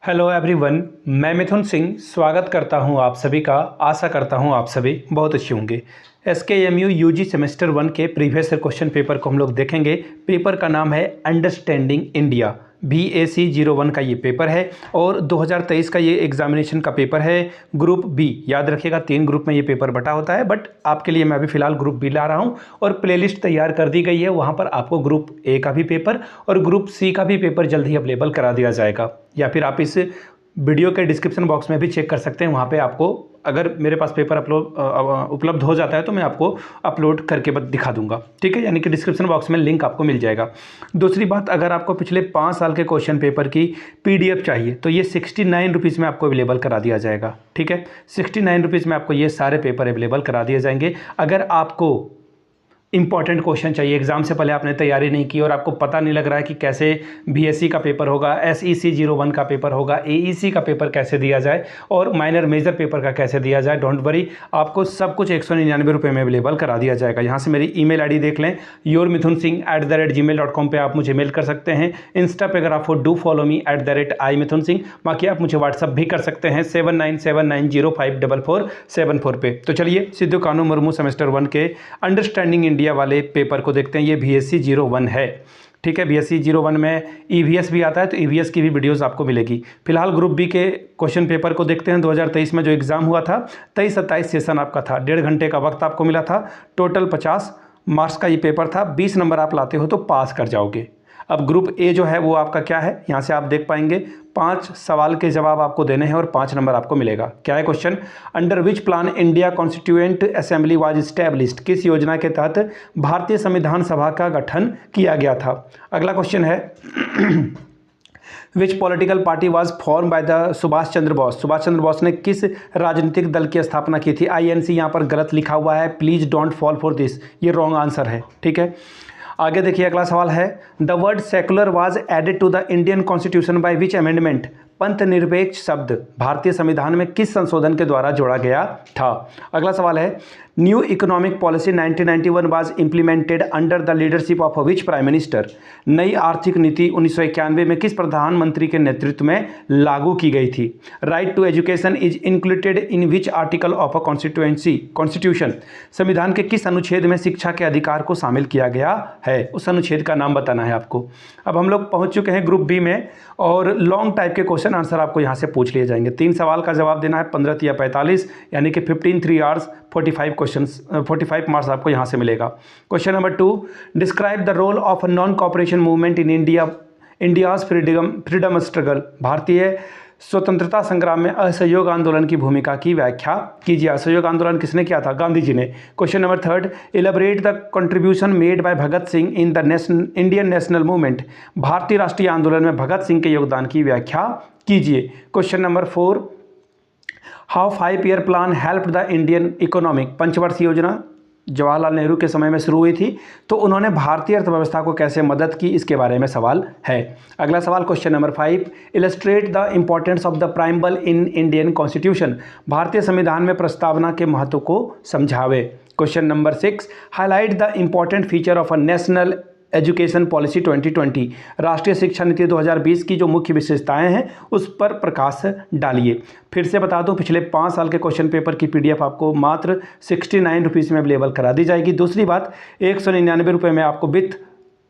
Hello everyone, मैं मिथुन सिंह स्वागत करता हूं आप सभी का। आशा करता हूं आप सभी बहुत अच्छे होंगे। SKMU UG सेमेस्टर 1 के प्रीवियस क्वेश्चन पेपर को हम लोग देखेंगे। पेपर का नाम है अंडरस्टैंडिंग इंडिया, BAC 01 का ये पेपर है और 2023 का ये एग्जामिनेशन का पेपर है। ग्रुप बी, याद रखिएगा 3 ग्रुप में ये पेपर बटा होता है, बट आपके लिए मैं अभी फिलहाल ग्रुप बी ला रहा हूँ और प्लेलिस्ट तैयार कर दी गई है। वहाँ पर आपको ग्रुप ए का भी पेपर और ग्रुप सी का भी पेपर जल्द ही अवेलेबल करा दिया जाएगा, या फिर आप इस वीडियो के डिस्क्रिप्शन बॉक्स में भी चेक कर सकते हैं। वहाँ पे आपको अगर मेरे पास पेपर उपलब्ध हो जाता है तो मैं आपको अपलोड करके दिखा दूंगा, ठीक है। यानी कि डिस्क्रिप्शन बॉक्स में लिंक आपको मिल जाएगा। दूसरी बात, अगर आपको पिछले 5 साल के क्वेश्चन पेपर की PDF चाहिए तो ये 69 रुपीज़ में आपको अवेलेबल करा दिया जाएगा, ठीक है। 69 रुपीज़ में आपको ये सारे पेपर अवेलेबल करा दिए जाएंगे। अगर आपको इंपॉर्टेंट क्वेश्चन चाहिए, एग्जाम से पहले आपने तैयारी नहीं की और आपको पता नहीं लग रहा है कि कैसे BSc का पेपर होगा, SEC 01 का पेपर होगा, AEC का पेपर कैसे दिया जाए और माइनर मेजर पेपर का कैसे दिया जाए, डोंट वरी, आपको सब कुछ 199 रुपये में अवेलेबल करा दिया जाएगा। यहाँ से मेरी email ID देख लें, yourmithunsingh@gmail.com पे आप मुझे मेल कर सकते हैं। इंस्टा पे अगर आप डू फॉलो मी @imithunsingh। बाकी आप मुझे व्हाट्सअप भी कर सकते हैं 7979054474 पे। तो चलिए सिद्धू कानू मुर्मू सेमेस्टर 1 के अंडरस्टैंडिंग इंडिया वाले पेपर को देखते हैं। ये BSc 01 है, ठीक है। BSc 01 में EVS भी आता है, तो EVS की भी वीडियोस आपको मिलेगी। फिलहाल ग्रुप बी के क्वेश्चन पेपर को देखते हैं। 2023 में जो एग्ज़ाम हुआ था, 23-27 सेशन आपका था, 1.5 घंटे का वक्त आपको मिला था। टोटल 50 मार्क्स का ये पेपर था। 20 नंबर आप लाते हो तो पास कर जाओगे। अब ग्रुप ए जो है वो आपका क्या है, यहाँ से आप देख पाएंगे 5 सवाल के जवाब आपको देने हैं और 5 नंबर आपको मिलेगा। क्या है question? Under which plan India constituent assembly was established, किस योजना के तहत भारतीय संविधान सभा का गठन किया गया था। अगला क्वेश्चन है which political party was form by the Subhash Chandra Bose, Subhash Chandra Bose ने किस राजनीतिक दल की स्थापना की थी। INC यहाँ पर गलत लिखा हुआ है, please don't fall for this, ये रॉन्ग आंसर है, ठीक है। आगे देखिए, अगला सवाल है the word secular was added to the Indian constitution by which amendment, पंथ निरपेक्ष शब्द भारतीय संविधान में किस संशोधन के द्वारा जोड़ा गया था। अगला सवाल है new economic policy 1991 was implemented under the leadership of which prime minister, नई आर्थिक नीति 1991 में किस प्रधानमंत्री के नेतृत्व में लागू की गई थी। Right to education is included in which article of a constitution, संविधान के किस अनुच्छेद में शिक्षा के अधिकार को शामिल किया गया है, उस अनुच्छेद का नाम बताना है आपको। अब हम लोग पहुंच चुके हैं ग्रुप बी में और लॉन्ग टाइप के क्वेश्चन आंसर आपको यहाँ से पूछ लिए जाएंगे। 3 सवाल का जवाब देना है, 15 या 45, यानी कि 15 3 आवर्स 45 मार्क्स आपको यहाँ से मिलेगा। Question number 2, describe the role of non cooperation movement in India's freedom struggle, भारतीय स्वतंत्रता संग्राम में असहयोग आंदोलन की भूमिका की व्याख्या कीजिए। असहयोग आंदोलन किसने किया था? गांधी जी ने। Question number 3, elaborate the contribution made by Bhagat Singh in the Indian national movement, भारतीय राष्ट्रीय आंदोलन में भगत सिंह के योगदान की व्याख्या कीजिए। Question number 4, how five year plan help the Indian economic, पंचवर्षीय योजना जवाहरलाल नेहरू के समय में शुरू हुई थी, तो उन्होंने भारतीय अर्थव्यवस्था को कैसे मदद की, इसके बारे में सवाल है। अगला सवाल question number 5, illustrate the importance of the preamble in Indian constitution, भारतीय संविधान में प्रस्तावना के महत्व को समझावे। Question number 6, highlight the important feature of a national education policy 2020, राष्ट्रीय शिक्षा नीति 2020 की जो मुख्य विशेषताएं हैं उस पर प्रकाश डालिए। फिर से बता दूं, पिछले 5 साल के क्वेश्चन पेपर की PDF आपको मात्र 69 रुपीज़ में अवेलेबल करा दी जाएगी। दूसरी बात, 199 रुपये में आपको विथ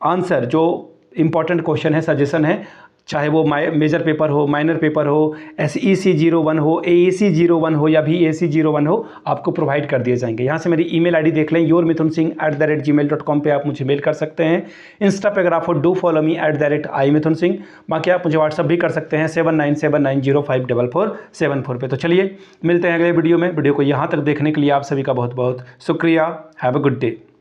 आंसर जो इंपॉर्टेंट क्वेश्चन है, सजेशन है, चाहे वो मेजर पेपर हो, माइनर पेपर हो, SEC 01 हो, AEC 01 हो या BAC 01 हो, आपको प्रोवाइड कर दिए जाएंगे। यहाँ से मेरी email ID देख लें, yourmithunsingh@gmail.com पे आप मुझे मेल कर सकते हैं। इंस्टा पे अगर आप डू फॉलो मी @imithunsingh। बाकी आप मुझे व्हाट्सअप भी कर सकते हैं 7979054474 पे। तो चलिए मिलते हैं अगले वीडियो में। वीडियो को यहाँ तक देखने के लिए आप सभी का बहुत बहुत शुक्रिया। Have a good day.